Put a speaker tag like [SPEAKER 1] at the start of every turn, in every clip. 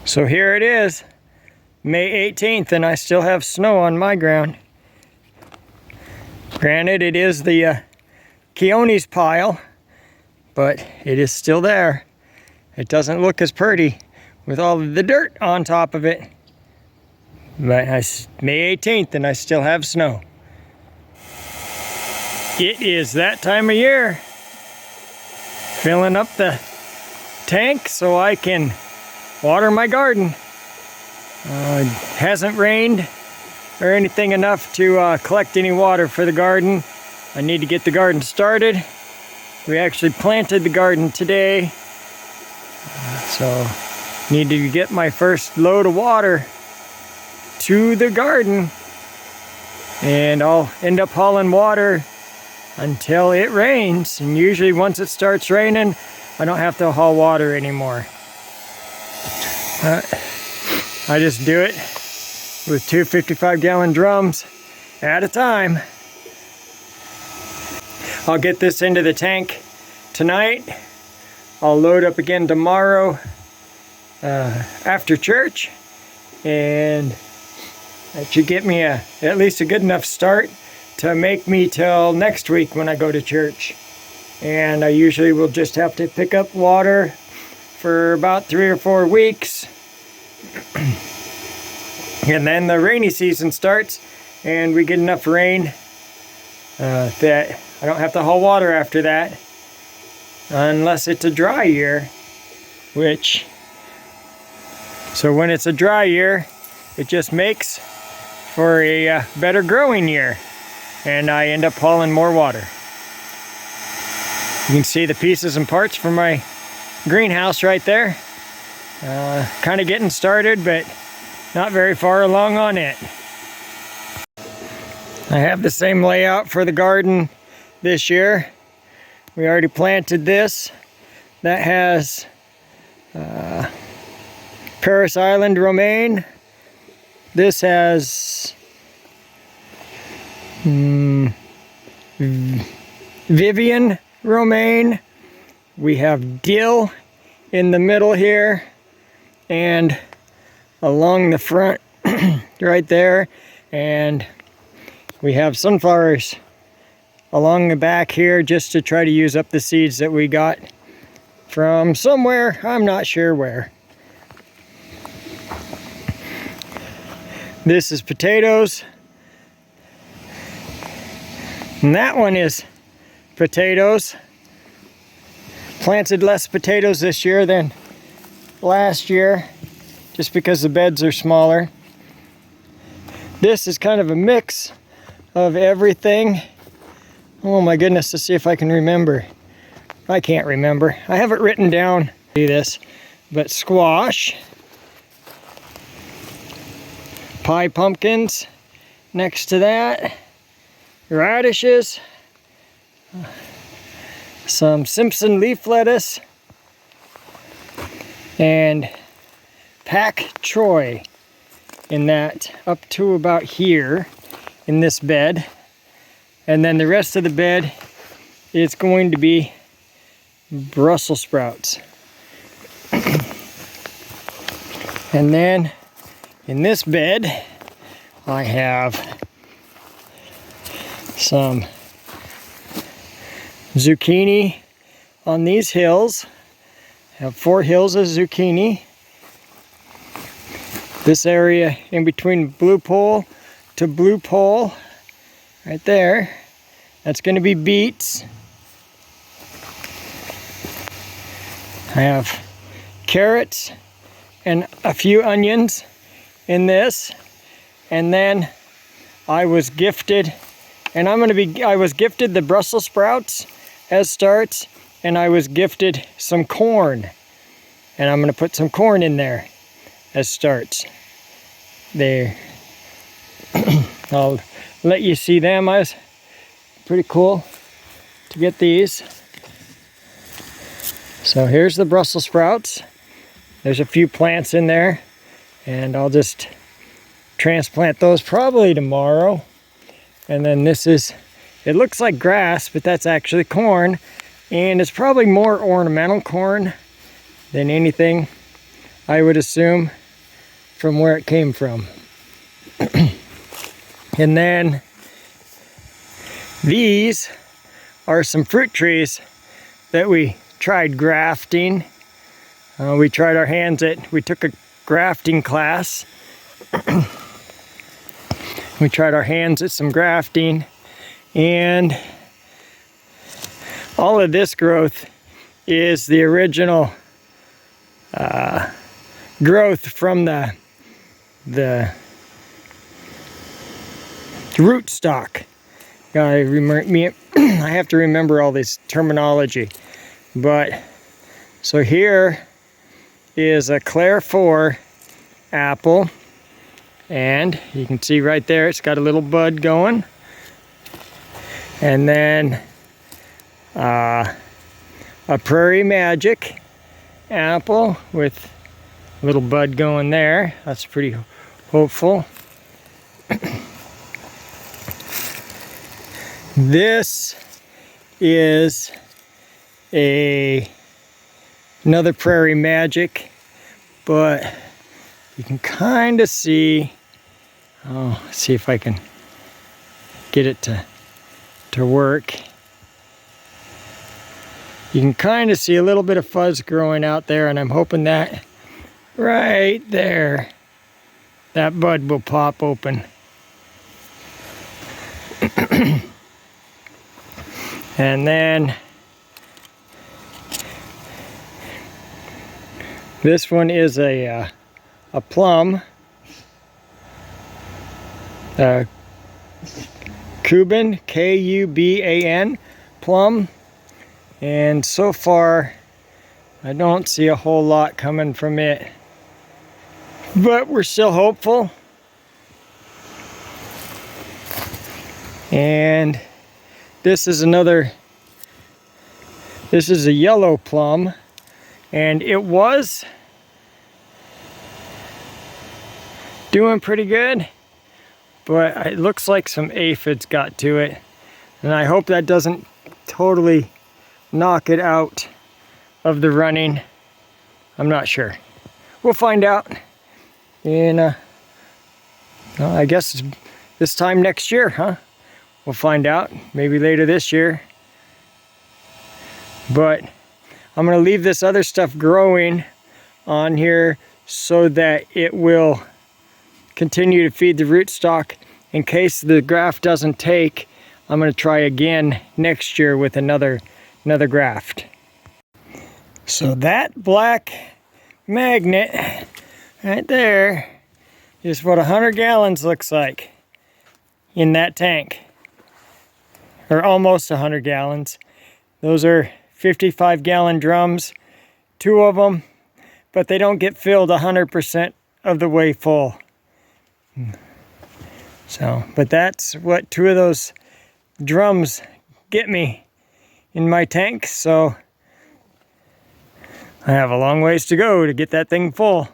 [SPEAKER 1] So here it is, May 18th, and I still have snow on my ground. Granted, it is the Keone's pile, but it is still there. It doesn't look as pretty with all of the dirt on top of it. But May 18th, and I still have snow. It is that time of year. Filling up the tank so I can water my garden. It hasn't rained or anything enough to collect any water for the garden. I need to get the garden started. We actually planted the garden today. So need to get my first load of water to the garden. And I'll end up hauling water until it rains. And usually once it starts raining, I don't have to haul water anymore. I just do it with two 55-gallon drums at a time. I'll get this into the tank tonight. I'll load up again tomorrow after church, and that should get me at least a good enough start to make me till next week when I go to church. And I usually will just have to pick up water for about 3 or 4 weeks. And then the rainy season starts and we get enough rain that I don't have to haul water after that, unless it's a dry year, so when it's a dry year, it just makes for a better growing year, and I end up hauling more water. You can see the pieces and parts for my greenhouse right there. Kind of getting started, but not very far along on it. I have the same layout for the garden this year. We already planted this. That has Paris Island romaine. This has Vivian romaine. We have dill in the middle here, and along the front right there, and we have sunflowers along the back here just to try to use up the seeds that we got from somewhere, I'm not sure where. This is potatoes, and that one is potatoes. Planted less potatoes this year than last year, just because the beds are smaller. This is kind of a mix of everything. Oh my goodness, to see if I can remember. I can't remember. I have it written down. See this, but squash, pie pumpkins next to that, radishes, some Simpson leaf lettuce, and pak choi in that up to about here in this bed. And then the rest of the bed is going to be Brussels sprouts. And then in this bed I have some zucchini on these hills. I have 4 hills of zucchini. This area in between blue pole to blue pole, right there, that's going to be beets. I have carrots and a few onions in this. And then I was gifted, I was gifted the Brussels sprouts as starts, and I was gifted some corn. And I'm going to put some corn in there as starts. There. I'll let you see them. I was pretty cool to get these. So here's the Brussels sprouts. There's a few plants in there, and I'll just transplant those probably tomorrow. And then this is, it looks like grass, but that's actually corn, and it's probably more ornamental corn than anything. I would assume, from where it came from. And then these are some fruit trees that we tried grafting. We tried our hands at, we took a grafting class. We tried our hands at some grafting, and all of this growth is the original growth from the root stock. I have to remember all this terminology. But so here is a Claire 4 apple, and you can see right there it's got a little bud going, and then a Prairie Magic apple with a little bud going there. That's pretty hopeful. This is another Prairie Magic, but you can kind of see, see if I can get it to work. You can kind of see a little bit of fuzz growing out there, and I'm hoping that right there, that bud will pop open. And then this one is a plum, Kuban, K-U-B-A-N, plum. And so far, I don't see a whole lot coming from it, but we're still hopeful. And this is a yellow plum, and it was doing pretty good, but it looks like some aphids got to it, and I hope that doesn't totally knock it out of the running. I'm not sure. We'll find out in I guess this time next year, huh? We'll find out, maybe later this year. But I'm gonna leave this other stuff growing on here so that it will continue to feed the rootstock. In case the graft doesn't take, I'm gonna try again next year with another graft. So that black magnet right there is what 100 gallons looks like in that tank, or almost 100 gallons. Those are 55-gallon drums, 2 of them, but they don't get filled 100% of the way full. So, but that's what 2 of those drums get me in my tank, so I have a long ways to go to get that thing full.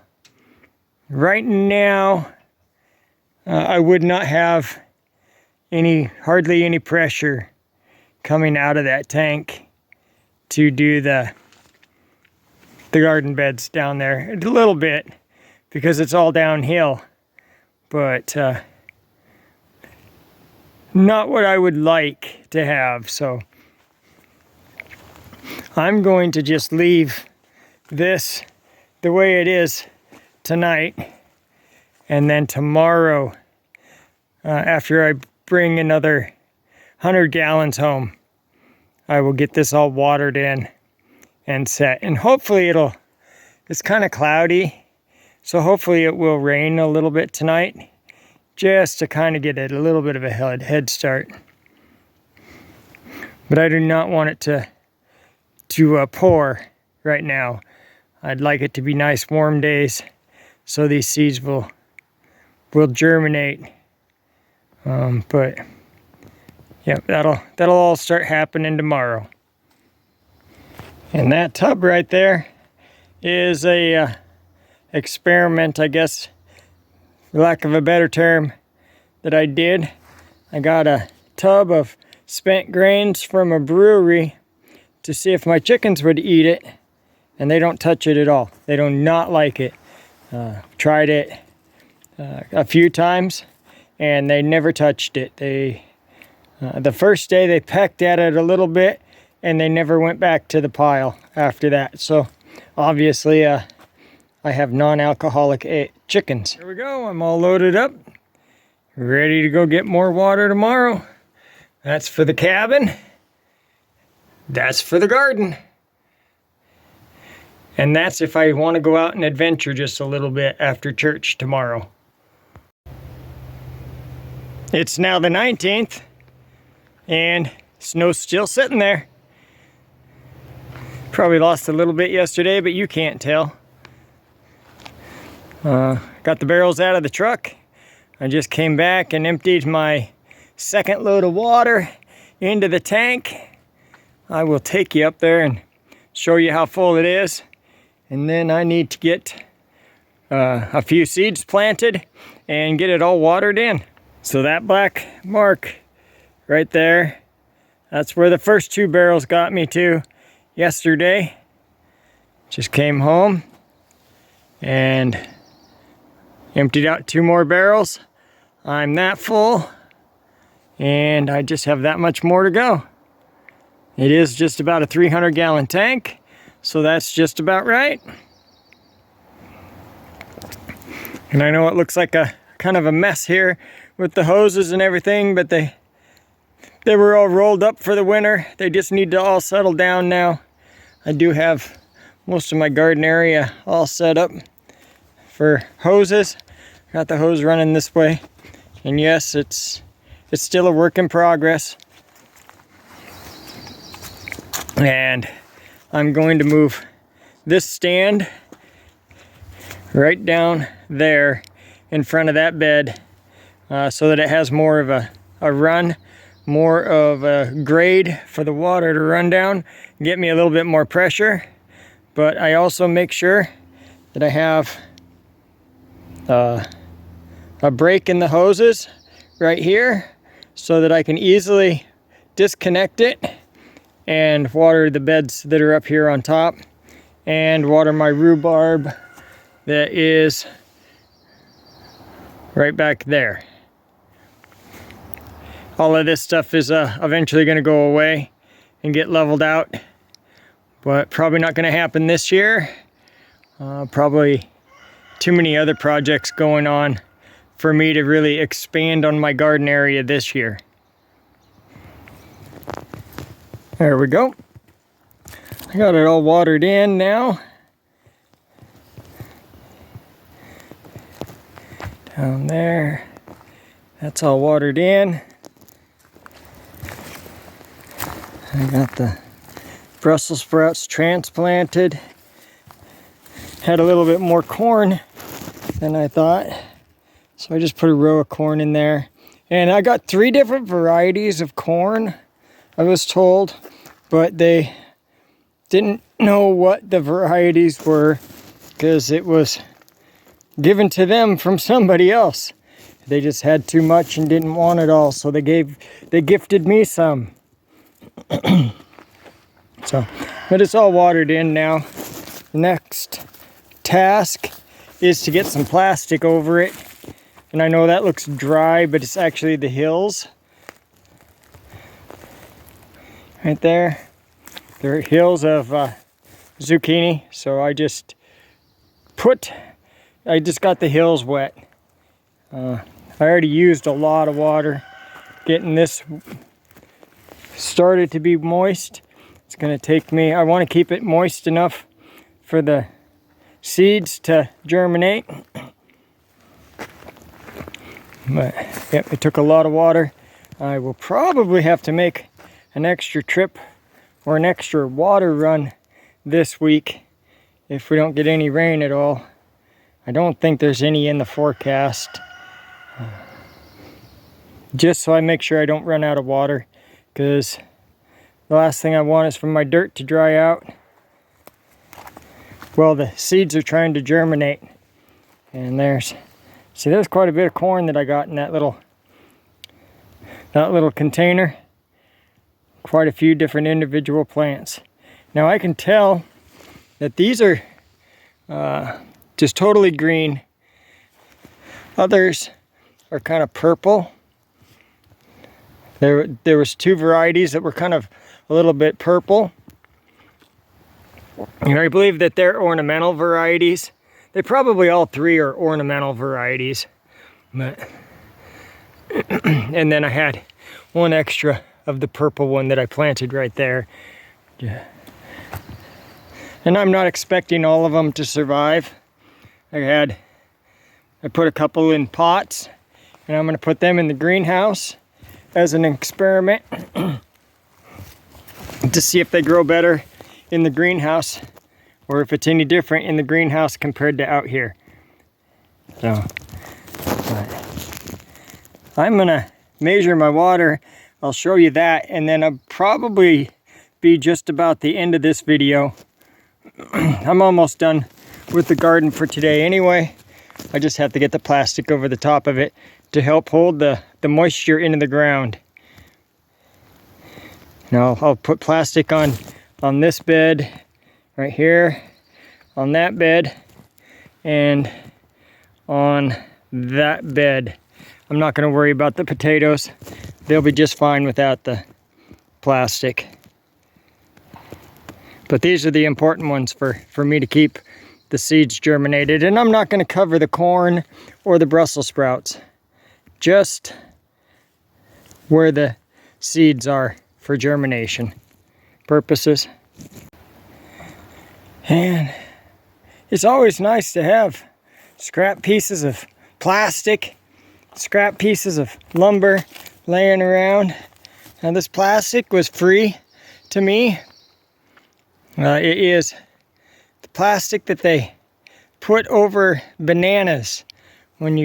[SPEAKER 1] Right now, I would not have hardly any pressure coming out of that tank to do the garden beds down there. A little bit, because it's all downhill, but not what I would like to have. So I'm going to just leave this the way it is tonight, and then tomorrow, after I bring another 100 gallons home, I will get this all watered in and set. And hopefully it's kind of cloudy, so hopefully it will rain a little bit tonight, just to kind of get it a little bit of a head start. But I do not want it to pour right now. I'd like it to be nice warm days so these seeds will germinate. But yeah, that'll all start happening tomorrow. And that tub right there is a experiment, I guess, for lack of a better term, that I did. I got a tub of spent grains from a brewery to see if my chickens would eat it, and they don't touch it at all. They do not like it. Tried it a few times, and they never touched it. The first day they pecked at it a little bit, and they never went back to the pile after that. So obviously I have non-alcoholic chickens. Here we go, I'm all loaded up, ready to go get more water tomorrow. That's for the cabin, that's for the garden, and that's if I want to go out and adventure just a little bit after church tomorrow. It's now the 19th, and snow's still sitting there. Probably lost a little bit yesterday, but you can't tell. Got the barrels out of the truck. I just came back and emptied my second load of water into the tank. I will take you up there and show you how full it is. And then I need to get a few seeds planted and get it all watered in. So that black mark right there, that's where the first 2 barrels got me to yesterday. Just came home and emptied out 2 more barrels. I'm that full, and I just have that much more to go. It is just about a 300-gallon tank, so that's just about right. And I know it looks like a kind of a mess here with the hoses and everything, but they were all rolled up for the winter. They just need to all settle down now. I do have most of my garden area all set up for hoses. Got the hose running this way. And yes, it's still a work in progress. And I'm going to move this stand right down there in front of that bed so that it has more of a run, more of a grade for the water to run down, get me a little bit more pressure. But I also make sure that I have a break in the hoses right here so that I can easily disconnect it and water the beds that are up here on top and water my rhubarb that is right back there. All of this stuff is eventually going to go away and get leveled out, but probably not going to happen this year. Probably too many other projects going on for me to really expand on my garden area this year. There we go. I got it all watered in now. Down there. That's all watered in. I got the Brussels sprouts transplanted. Had a little bit more corn than I thought. So I just put a row of corn in there. And I got 3 different varieties of corn, I was told, but they didn't know what the varieties were because it was given to them from somebody else. They just had too much and didn't want it all, so they gifted me some. But it's all watered in now. The next task is to get some plastic over it. And I know that looks dry, but it's actually the hills. Right there. They're hills of zucchini. So I just got the hills wet. I already used a lot of water getting this started to be moist. It's going to take me, I want to keep it moist enough for the seeds to germinate. But yep, it took a lot of water. I will probably have to make an extra trip or an extra water run this week if we don't get any rain at all. I don't think there's any in the forecast. Just so I make sure I don't run out of water, because the last thing I want is for my dirt to dry out. Well, the seeds are trying to germinate. And there's quite a bit of corn that I got in that little container. Quite a few different individual plants. Now I can tell that these are just totally green. Others are kind of purple. There was 2 varieties that were kind of a little bit purple. And I believe that they're ornamental varieties. They probably all 3 are ornamental varieties. But and then I had 1 extra of the purple one that I planted right there. Yeah. And I'm not expecting all of them to survive. I put a couple in pots, and I'm going to put them in the greenhouse as an experiment to see if they grow better in the greenhouse or if it's any different in the greenhouse compared to out here. So, I'm going to measure my water. I'll show you that, and then I'll probably be just about the end of this video. I'm almost done with the garden for today anyway. I just have to get the plastic over the top of it to help hold the moisture into the ground. Now I'll put plastic on this bed right here, on that bed, and on that bed. I'm not going to worry about the potatoes. They'll be just fine without the plastic. But these are the important ones for me to keep the seeds germinated. And I'm not going to cover the corn or the Brussels sprouts, just where the seeds are for germination purposes. And it's always nice to have scrap pieces of plastic, scrap pieces of lumber laying around. Now this plastic was free to me. It is the plastic that they put over bananas when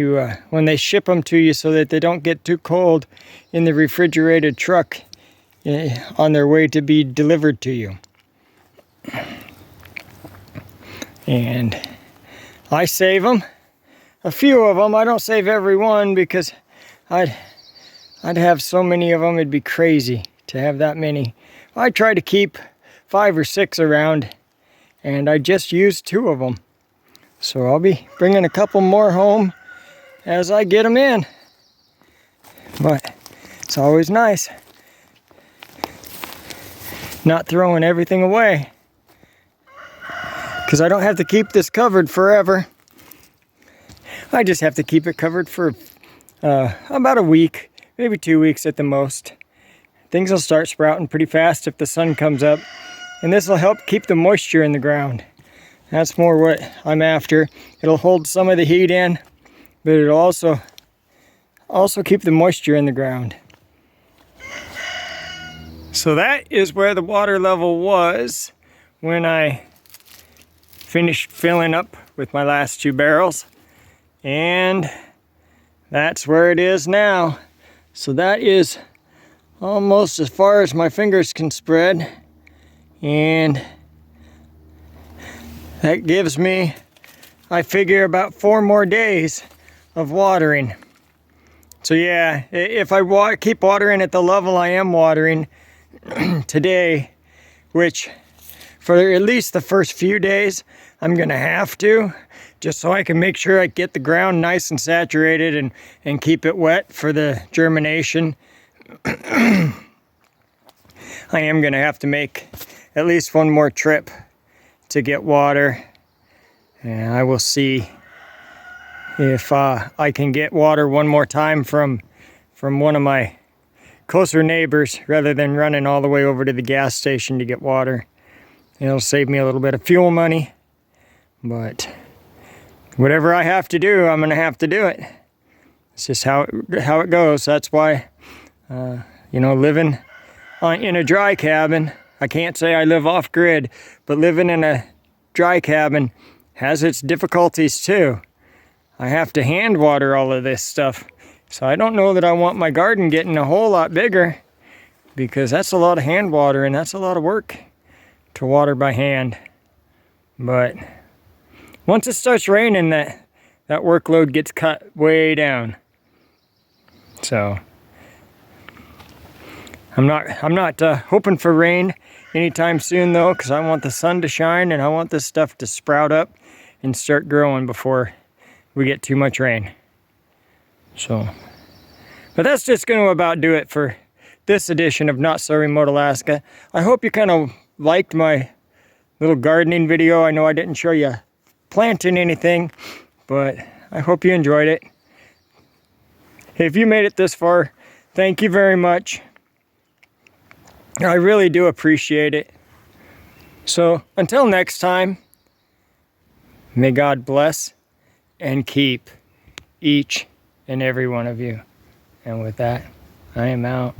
[SPEAKER 1] they ship them to you so that they don't get too cold in the refrigerated truck on their way to be delivered to you. And I save them, a few of them. I don't save every one because I'd have so many of them, it'd be crazy to have that many. I try to keep 5 or 6 around, and I just used 2 of them. So I'll be bringing a couple more home as I get them in. But it's always nice not throwing everything away, because I don't have to keep this covered forever. I just have to keep it covered for about a week, maybe 2 weeks at the most. Things will start sprouting pretty fast if the sun comes up. And this will help keep the moisture in the ground. That's more what I'm after. It'll hold some of the heat in, but it'll also keep the moisture in the ground. So that is where the water level was when I finished filling up with my last 2 barrels. And that's where it is now. So that is almost as far as my fingers can spread. And that gives me, I figure, about 4 more days of watering. So yeah, if I keep watering at the level I am watering today, which for at least the first few days, I'm gonna have to, just so I can make sure I get the ground nice and saturated and keep it wet for the germination. I am gonna have to make at least 1 more trip to get water, and I will see if I can get water 1 more time from one of my closer neighbors rather than running all the way over to the gas station to get water. It'll save me a little bit of fuel money, but whatever I have to do, I'm gonna have to do it. It's just how it goes. That's why living in a dry cabin, I can't say I live off grid, but living in a dry cabin has its difficulties too. I have to hand water all of this stuff. So I don't know that I want my garden getting a whole lot bigger, because that's a lot of hand water and that's a lot of work to water by hand. But once it starts raining, that workload gets cut way down. So I'm not hoping for rain anytime soon though, because I want the sun to shine and I want this stuff to sprout up and start growing before we get too much rain. So, but that's just going to about do it for this edition of Not So Remote Alaska. I hope you kind of liked my little gardening video. I know I didn't show you planting anything, but I hope you enjoyed it. If you made it this far, thank you very much. I really do appreciate it. So until next time, may God bless and keep each and every one of you. And with that, I am out.